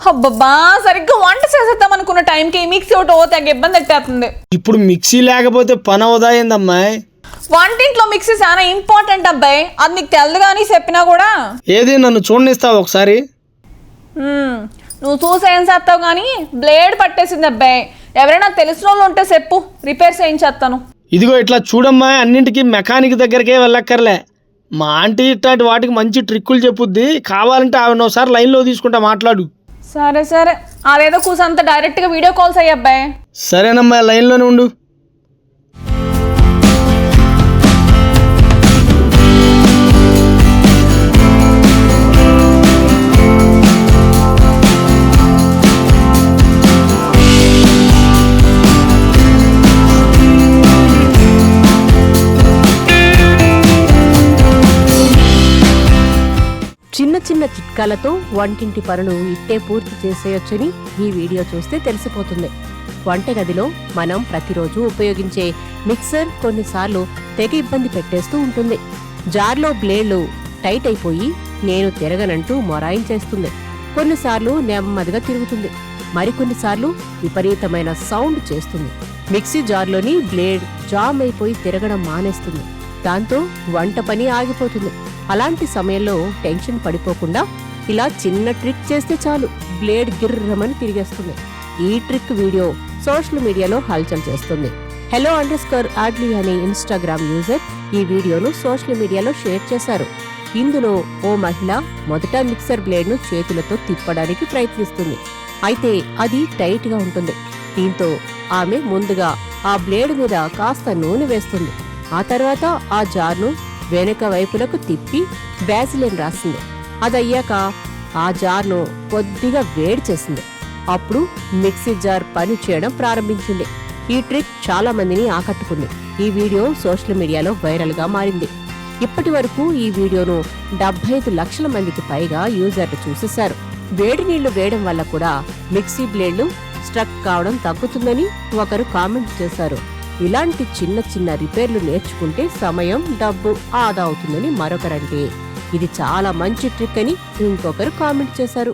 అబ్బబ్బా సరిగ్గా వంట చేసేద్దాం అనుకున్న టైంకి మిక్సీ ఒకటి తెగ ఇబ్బంది పెట్టేస్తుంది. ఇప్పుడు మిక్సీ లేకపోతే పని అవదా ఏందమ్మాయి? వంటింట్లో మిక్సీ చాలా ఇంపార్టెంట్ అబ్బాయి, అది నీకు తెలదు కానీ చెప్పినా కూడా. ఏది నన్ను చూడనిస్తావు ఒకసారి? నువ్వు చూసి ఏం చేస్తావు కానీ బ్లేడ్ పట్టేసింది అబ్బాయి. ఎవరైనా తెలిసిన వాళ్ళు ఉంటే చెప్పు, రిపేర్ చేయించేస్తాను. ఇదిగో ఇట్లా చూడమ్మా, అన్నింటికి మెకానిక్ దగ్గరికే వెళ్ళక్కర్లే. మా ఆంటీ ఇట్లాంటి వాటికి మంచి ట్రిక్కులు చెప్పుద్ది. కావాలంటే ఆవిడ ఒకసారి లైన్లో తీసుకుంటా, మాట్లాడు. సరే సరే, అదేదో కూసంత డైరెక్ట్గా వీడియో కాల్స్ అయ్యి అబ్బాయి. సరేనమ్మా, లైన్లోనే ఉండు. చిన్న చిన్న చిట్కాలతో వంటింటి పనులు ఇట్టే పూర్తి చేసేయొచ్చని ఈ వీడియో చూస్తే తెలిసిపోతుంది. వంటగదిలో మనం ప్రతిరోజు ఉపయోగించే మిక్సర్ కొన్నిసార్లు తెగ ఇబ్బంది పెట్టేస్తూ ఉంటుంది. జార్లో బ్లేడ్లు టైట్ అయిపోయి నేను తిరగనంటూ మొరాయించేస్తుంది. కొన్నిసార్లు నెమ్మదిగా తిరుగుతుంది, మరికొన్నిసార్లు విపరీతమైన సౌండ్ చేస్తుంది. మిక్సీ జార్లోని బ్లేడ్ జామ్ అయిపోయి తిరగడం మానేస్తుంది. దాంతో వంట పని ఆగిపోతుంది. అలాంటి సమయంలో టెన్షన్ పడిపోకుండా ఇలా చిన్న ట్రిక్ చేస్తే చాలు, బ్లేడ్ గిర్రమని తిరిగేస్తుంది. ఈ ట్రిక్ వీడియో సోషల్ మీడియాలో హల్చల్ చేస్తుంది. hello_adli అనే ఇన్స్టాగ్రామ్ యూజర్ ఈ వీడియోను సోషల్ మీడియాలో షేర్ చేశారు. ఇందులో ఓ మహిళ మొదట మిక్సర్ బ్లేడ్ ను చేతులతో తిప్పడానికి ప్రయత్నిస్తుంది. అయితే అది టైట్ గా ఉంటుంది. దీంతో ఆమె ముందుగా ఆ బ్లేడ్ మీద కాస్త నూనె వేస్తుంది. ఆ తర్వాత ఆ జార్ను వెనుక వైపులకు తిప్పి వ్యాసిలిన్ రాసింది. అదయ్యాక ఆ జార్ను కొద్దిగా వేడి చేసింది. అప్పుడు మిక్సీ జార్ పని చేయడం ప్రారంభించింది. ఈ ట్రిక్ చాలా మందిని ఆకట్టుకుంది. ఈ వీడియో సోషల్ మీడియాలో వైరల్ గా మారింది. ఇప్పటి వరకు ఈ వీడియోను 75 లక్షల మందికి పైగా యూజర్లు చూసేశారు. వేడి నీళ్లు వేయడం వల్ల కూడా మిక్సీ బ్లేడ్లు స్ట్రక్ కావడం తగ్గుతుందని ఒకరు కామెంట్ చేశారు. ఇలాంటి చిన్న చిన్న రిపేర్లు నేర్చుకుంటే సమయం, డబ్బు ఆదా అవుతుందని మరొకరంటే ఇది చాలా మంచి ట్రిక్ అని ఇంకొకరు కామెంట్ చేశారు.